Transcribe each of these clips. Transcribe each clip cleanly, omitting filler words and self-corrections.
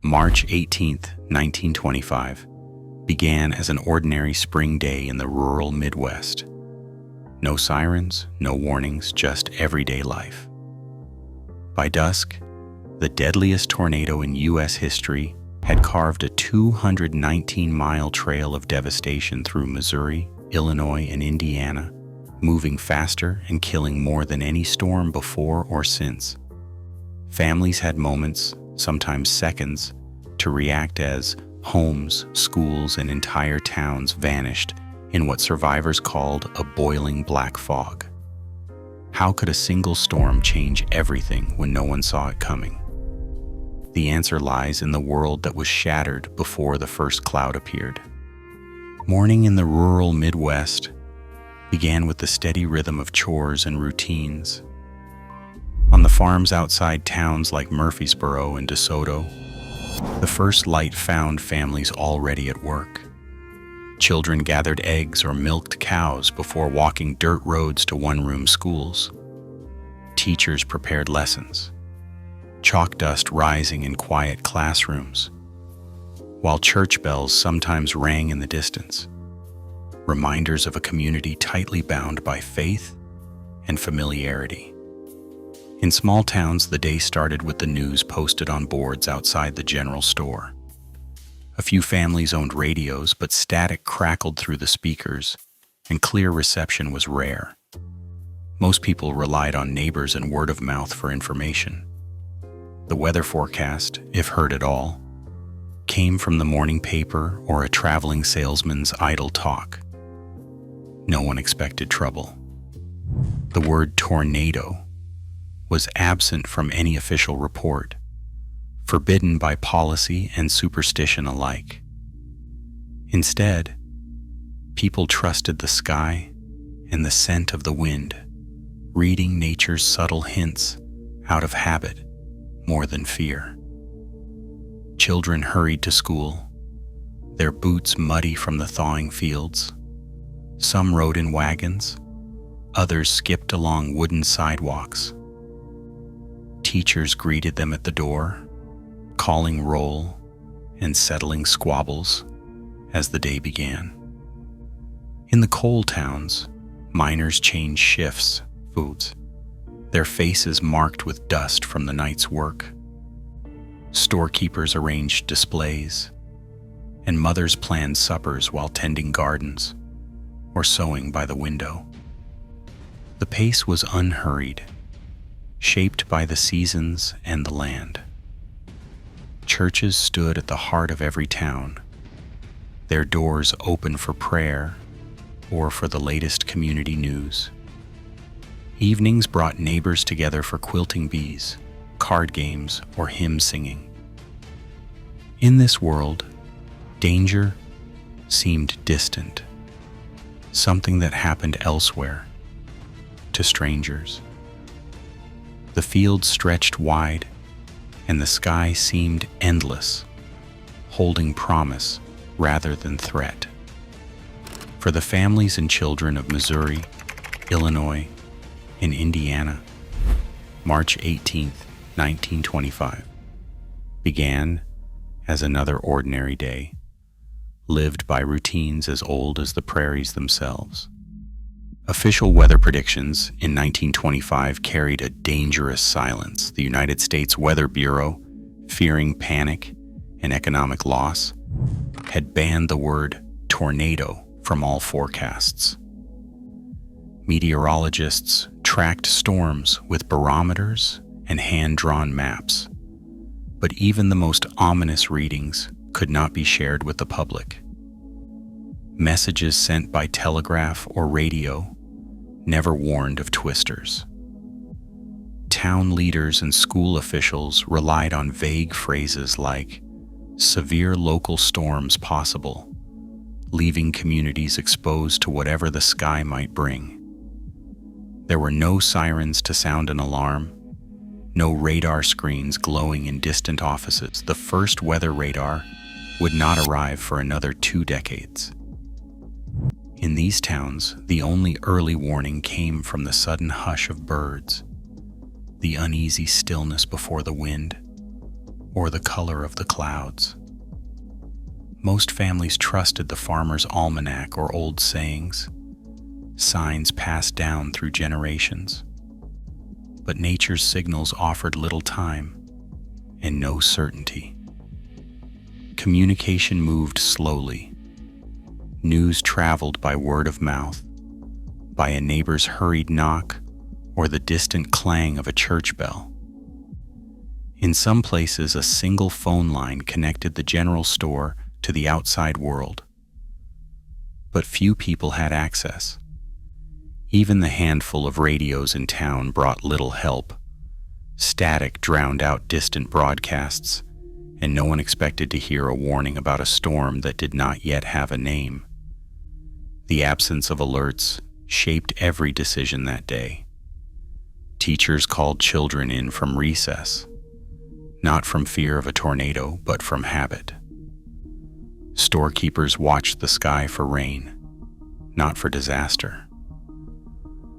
March 18, 1925, began as an ordinary spring day in the rural Midwest. No sirens, no warnings, just everyday life. By dusk, the deadliest tornado in U.S. history had carved a 219-mile trail of devastation through Missouri, Illinois, and Indiana, moving faster and killing more than any storm before or since. Families had moments, sometimes seconds, to react as homes, schools, and entire towns vanished in what survivors called a boiling black fog. How could a single storm change everything when no one saw it coming? The answer lies in the world that was shattered before the first cloud appeared. Morning in the rural Midwest began with the steady rhythm of chores and routines. On the farms outside towns like Murfreesboro and DeSoto, the first light found families already at work. Children gathered eggs or milked cows before walking dirt roads to one-room schools. Teachers prepared lessons, chalk dust rising in quiet classrooms, while church bells sometimes rang in the distance, reminders of a community tightly bound by faith and familiarity. In small towns, the day started with the news posted on boards outside the general store. A few families owned radios, but static crackled through the speakers, and clear reception was rare. Most people relied on neighbors and word of mouth for information. The weather forecast, if heard at all, came from the morning paper or a traveling salesman's idle talk. No one expected trouble. The word tornado was absent from any official report, forbidden by policy and superstition alike. Instead, people trusted the sky and the scent of the wind, reading nature's subtle hints out of habit more than fear. Children hurried to school, their boots muddy from the thawing fields. Some rode in wagons, others skipped along wooden sidewalks. Teachers greeted them at the door, calling roll and settling squabbles as the day began. In the coal towns, miners changed shifts, their faces marked with dust from the night's work. Storekeepers arranged displays, and mothers planned suppers while tending gardens or sewing by the window. The pace was unhurried, shaped by the seasons and the land. Churches stood at the heart of every town, their doors open for prayer or for the latest community news. Evenings brought neighbors together for quilting bees, card games, or hymn singing. In this world, danger seemed distant, something that happened elsewhere, to strangers. The fields stretched wide, and the sky seemed endless, holding promise rather than threat. For the families and children of Missouri, Illinois, and Indiana, March 18, 1925, began as another ordinary day, lived by routines as old as the prairies themselves. Official weather predictions in 1925 carried a dangerous silence. The United States Weather Bureau, fearing panic and economic loss, had banned the word tornado from all forecasts. Meteorologists tracked storms with barometers and hand-drawn maps, but even the most ominous readings could not be shared with the public. Messages sent by telegraph or radio never warned of twisters. Town leaders and school officials relied on vague phrases like severe local storms possible, leaving communities exposed to whatever the sky might bring. There were no sirens to sound an alarm, no radar screens glowing in distant offices. The first weather radar would not arrive for another 2 decades. In these towns, the only early warning came from the sudden hush of birds, the uneasy stillness before the wind, or the color of the clouds. Most families trusted the farmer's almanac or old sayings, signs passed down through generations. But nature's signals offered little time and no certainty. Communication moved slowly. News traveled by word of mouth, by a neighbor's hurried knock, or the distant clang of a church bell. In some places, a single phone line connected the general store to the outside world. But few people had access. Even the handful of radios in town brought little help. Static drowned out distant broadcasts, and no one expected to hear a warning about a storm that did not yet have a name. The absence of alerts shaped every decision that day. Teachers called children in from recess, not from fear of a tornado, but from habit. Storekeepers watched the sky for rain, not for disaster.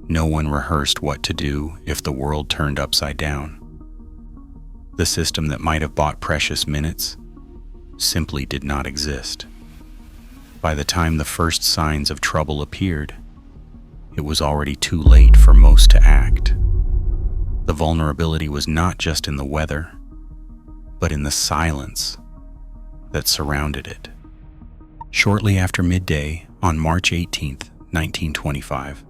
No one rehearsed what to do if the world turned upside down. The system that might have bought precious minutes simply did not exist. By the time the first signs of trouble appeared, it was already too late for most to act. The vulnerability was not just in the weather, but in the silence that surrounded it. Shortly after midday, on March 18, 1925,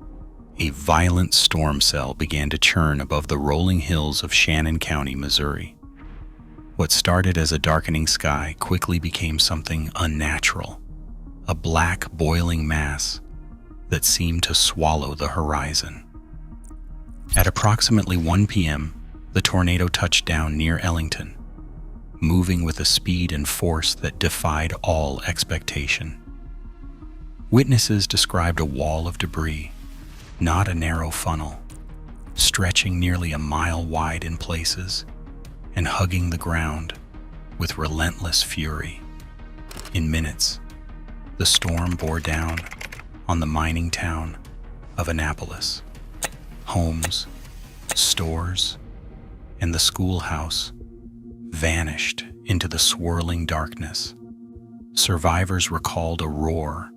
a violent storm cell began to churn above the rolling hills of Shannon County, Missouri. What started as a darkening sky quickly became something unnatural, a black, boiling mass that seemed to swallow the horizon. At approximately 1 p.m., the tornado touched down near Ellington, moving with a speed and force that defied all expectation. Witnesses described a wall of debris, not a narrow funnel, stretching nearly a mile wide in places and hugging the ground with relentless fury. In minutes, the storm bore down on the mining town of Annapolis. Homes, stores, and the schoolhouse vanished into the swirling darkness. Survivors recalled a roar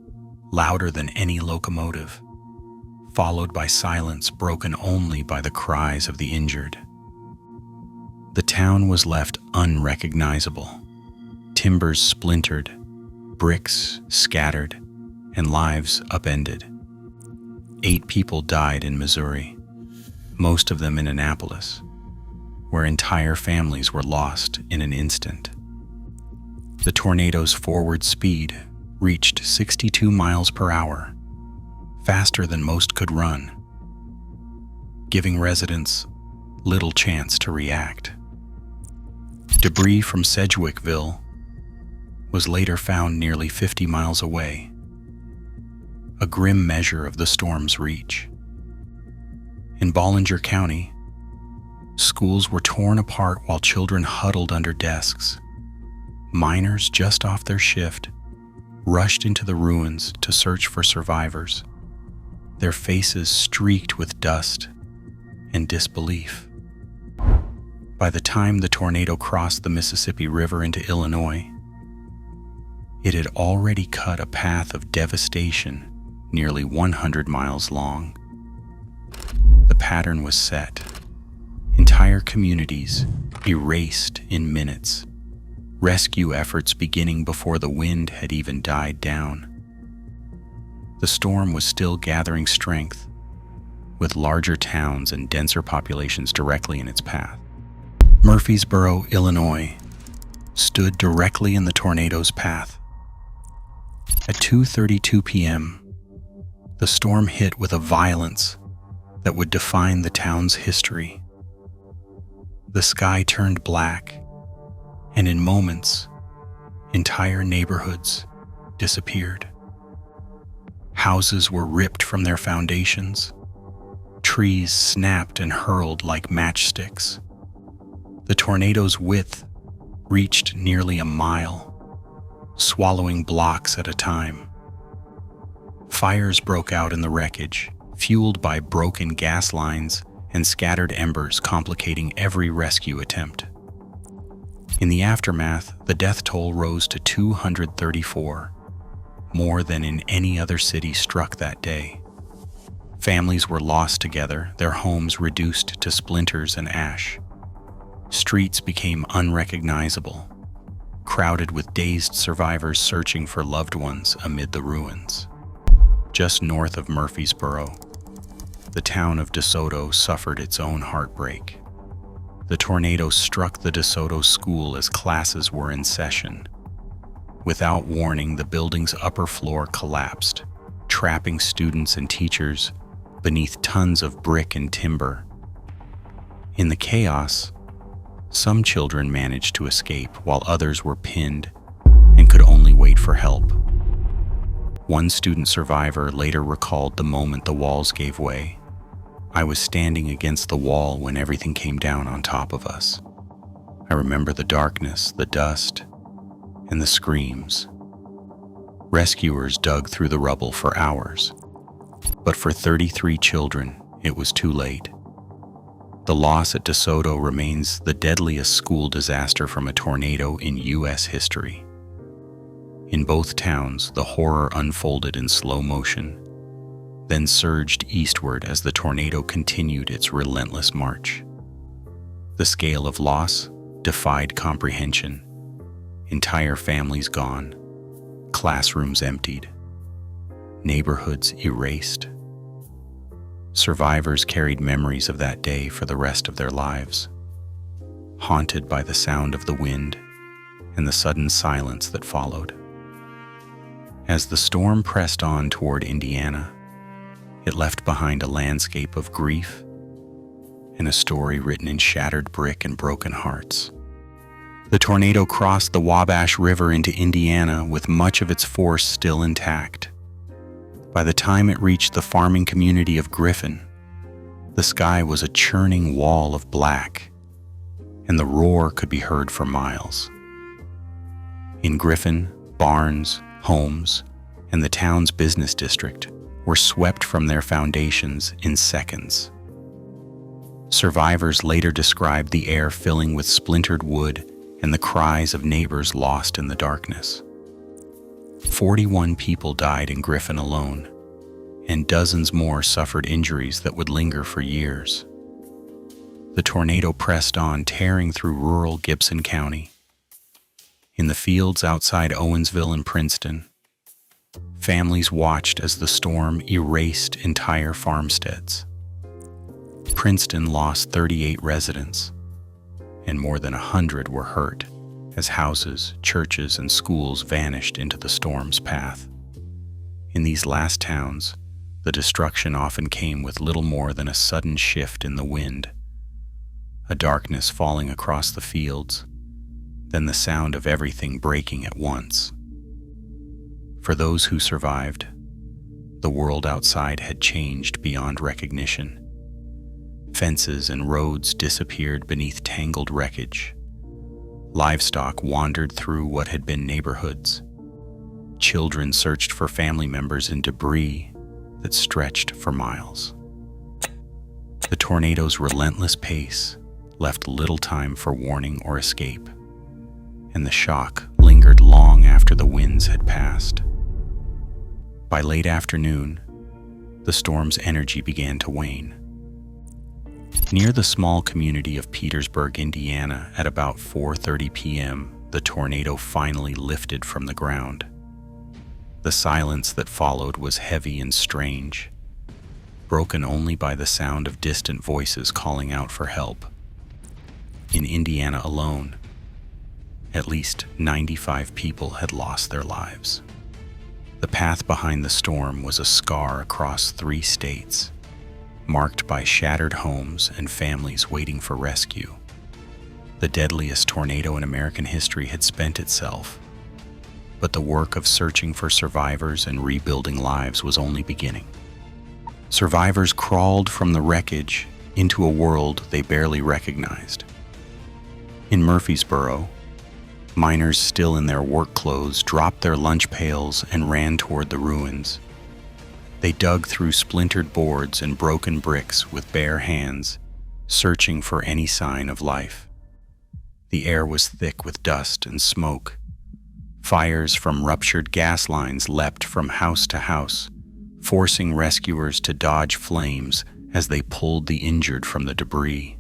louder than any locomotive, followed by silence broken only by the cries of the injured. The town was left unrecognizable. Timbers splintered, bricks scattered, and lives upended. 8 people died in Missouri, most of them in Annapolis, where entire families were lost in an instant. The tornado's forward speed reached 62 miles per hour, faster than most could run, giving residents little chance to react. Debris from Sedgwickville was later found nearly 50 miles away, a grim measure of the storm's reach. In Ballinger County, schools were torn apart while children huddled under desks. Miners just off their shift rushed into the ruins to search for survivors, their faces streaked with dust and disbelief. By the time the tornado crossed the Mississippi River into Illinois, it had already cut a path of devastation nearly 100 miles long. The pattern was set. Entire communities erased in minutes, rescue efforts beginning before the wind had even died down. The storm was still gathering strength, with larger towns and denser populations directly in its path. Murfreesboro, Illinois, stood directly in the tornado's path. At 2:32 p.m., the storm hit with a violence that would define the town's history. The sky turned black, and in moments, entire neighborhoods disappeared. Houses were ripped from their foundations. Trees snapped and hurled like matchsticks. The tornado's width reached nearly a mile, swallowing blocks at a time. Fires broke out in the wreckage, fueled by broken gas lines and scattered embers, complicating every rescue attempt. In the aftermath, the death toll rose to 234, more than in any other city struck that day. Families were lost together, their homes reduced to splinters and ash. Streets became unrecognizable, crowded with dazed survivors searching for loved ones amid the ruins. Just north of Murfreesboro, the town of DeSoto suffered its own heartbreak. The tornado struck the DeSoto school as classes were in session. Without warning, the building's upper floor collapsed, trapping students and teachers beneath tons of brick and timber. In the chaos, some children managed to escape while others were pinned and could only wait for help. One student survivor later recalled the moment the walls gave way. "I was standing against the wall when everything came down on top of us. I remember the darkness, the dust, and the screams." Rescuers dug through the rubble for hours, but for 33 children, it was too late. The loss at DeSoto remains the deadliest school disaster from a tornado in U.S. history. In both towns, the horror unfolded in slow motion, then surged eastward as the tornado continued its relentless march. The scale of loss defied comprehension. Entire families gone, classrooms emptied, neighborhoods erased. Survivors carried memories of that day for the rest of their lives, haunted by the sound of the wind and the sudden silence that followed. As the storm pressed on toward Indiana, it left behind a landscape of grief and a story written in shattered brick and broken hearts. The tornado crossed the Wabash River into Indiana with much of its force still intact. By the time it reached the farming community of Griffin, the sky was a churning wall of black, and the roar could be heard for miles. In Griffin, barns, homes, and the town's business district were swept from their foundations in seconds. Survivors later described the air filling with splintered wood and the cries of neighbors lost in the darkness. 41 people died in Griffin alone, and dozens more suffered injuries that would linger for years. The tornado pressed on, tearing through rural Gibson County. In the fields outside Owensville and Princeton, families watched as the storm erased entire farmsteads. Princeton lost 38 residents, and more than 100 were hurt as houses, churches, and schools vanished into the storm's path. In these last towns, the destruction often came with little more than a sudden shift in the wind, a darkness falling across the fields, then the sound of everything breaking at once. For those who survived, the world outside had changed beyond recognition. Fences and roads disappeared beneath tangled wreckage. Livestock wandered through what had been neighborhoods. Children searched for family members in debris that stretched for miles. The tornado's relentless pace left little time for warning or escape, and the shock lingered long after the winds had passed. By late afternoon, the storm's energy began to wane. Near the small community of Petersburg, Indiana, at about 4:30 p.m., the tornado finally lifted from the ground. The silence that followed was heavy and strange, broken only by the sound of distant voices calling out for help. In Indiana alone, at least 95 people had lost their lives. The path behind the storm was a scar across 3 states, marked by shattered homes and families waiting for rescue. The deadliest tornado in American history had spent itself, but the work of searching for survivors and rebuilding lives was only beginning. Survivors crawled from the wreckage into a world they barely recognized. In Murfreesboro, miners still in their work clothes dropped their lunch pails and ran toward the ruins. They dug through splintered boards and broken bricks with bare hands, searching for any sign of life. The air was thick with dust and smoke. Fires from ruptured gas lines leapt from house to house, forcing rescuers to dodge flames as they pulled the injured from the debris.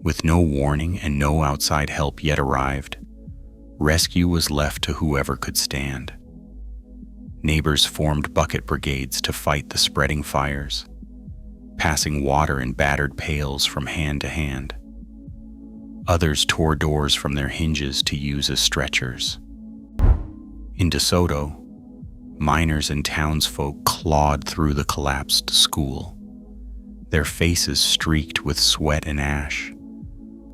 With no warning and no outside help yet arrived, rescue was left to whoever could stand. Neighbors formed bucket brigades to fight the spreading fires, passing water in battered pails from hand to hand. Others tore doors from their hinges to use as stretchers. In DeSoto, miners and townsfolk clawed through the collapsed school, their faces streaked with sweat and ash,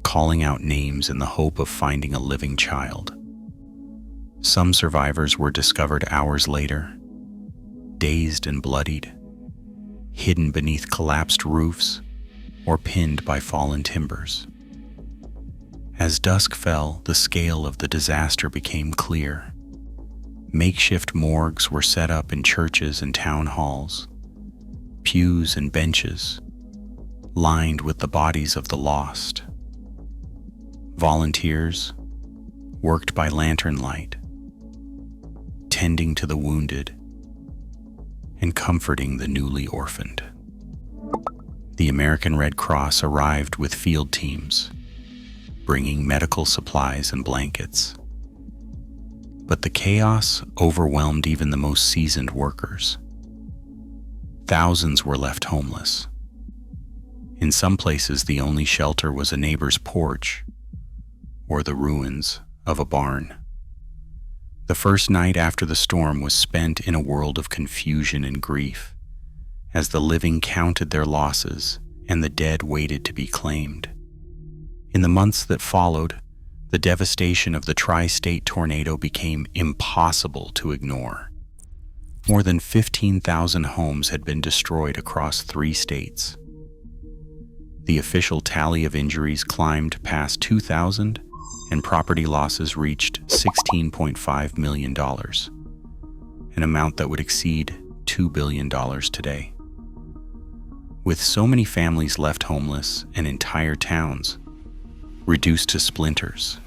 calling out names in the hope of finding a living child. Some survivors were discovered hours later, dazed and bloodied, hidden beneath collapsed roofs or pinned by fallen timbers. As dusk fell, the scale of the disaster became clear. Makeshift morgues were set up in churches and town halls, pews and benches, lined with the bodies of the lost. Volunteers worked by lantern light, tending to the wounded and comforting the newly orphaned. The American Red Cross arrived with field teams, bringing medical supplies and blankets. But the chaos overwhelmed even the most seasoned workers. Thousands were left homeless. In some places, the only shelter was a neighbor's porch or the ruins of a barn. The first night after the storm was spent in a world of confusion and grief, as the living counted their losses and the dead waited to be claimed. In the months that followed, the devastation of the tri-state tornado became impossible to ignore. More than 15,000 homes had been destroyed across 3 states. The official tally of injuries climbed past 2,000, and property losses reached $16.5 million, an amount that would exceed $2 billion today. With so many families left homeless and entire towns reduced to splinters,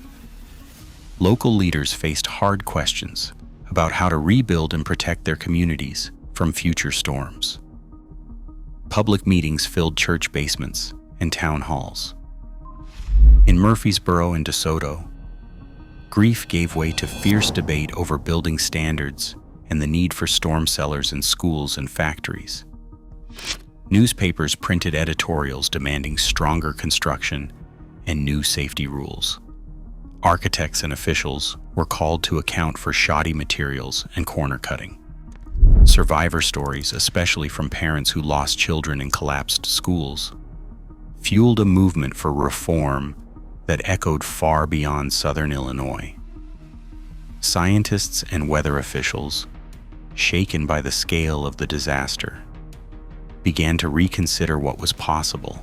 local leaders faced hard questions about how to rebuild and protect their communities from future storms. Public meetings filled church basements and town halls. In Murfreesboro and DeSoto, grief gave way to fierce debate over building standards and the need for storm cellars in schools and factories. Newspapers printed editorials demanding stronger construction and new safety rules. Architects and officials were called to account for shoddy materials and corner cutting. Survivor stories, especially from parents who lost children in collapsed schools, fueled a movement for reform that echoed far beyond southern Illinois. Scientists and weather officials, shaken by the scale of the disaster, began to reconsider what was possible.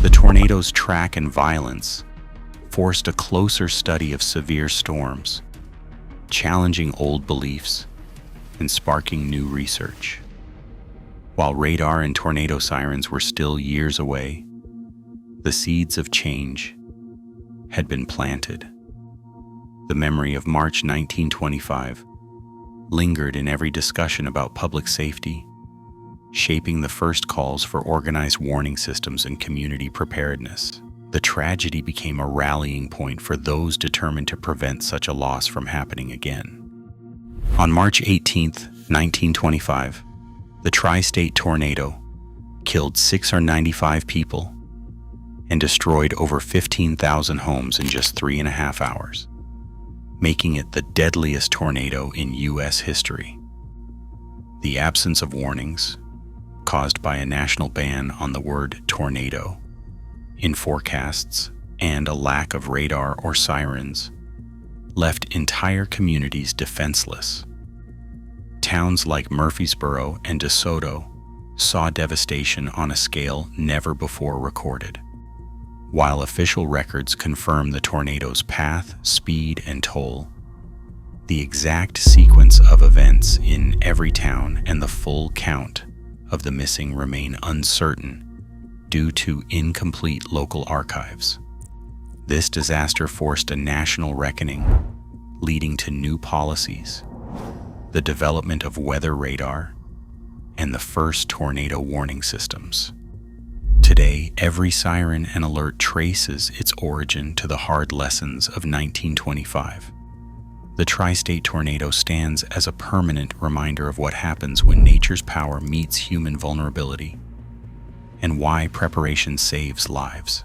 The tornado's track and violence forced a closer study of severe storms, challenging old beliefs and sparking new research. While radar and tornado sirens were still years away, the seeds of change had been planted. The memory of March 1925 lingered in every discussion about public safety, shaping the first calls for organized warning systems and community preparedness. The tragedy became a rallying point for those determined to prevent such a loss from happening again. On March 18, 1925, the tri-state tornado killed 695 people and destroyed over 15,000 homes in just 3.5 hours, making it the deadliest tornado in U.S. history. The absence of warnings, caused by a national ban on the word tornado in forecasts and a lack of radar or sirens, left entire communities defenseless. Towns like Murfreesboro and DeSoto saw devastation on a scale never before recorded. While official records confirm the tornado's path, speed, and toll, the exact sequence of events in every town and the full count of the missing remain uncertain due to incomplete local archives. This disaster forced a national reckoning, leading to new policies, the development of weather radar, and the first tornado warning systems. Today, every siren and alert traces its origin to the hard lessons of 1925. The tri-state tornado stands as a permanent reminder of what happens when nature's power meets human vulnerability, and why preparation saves lives.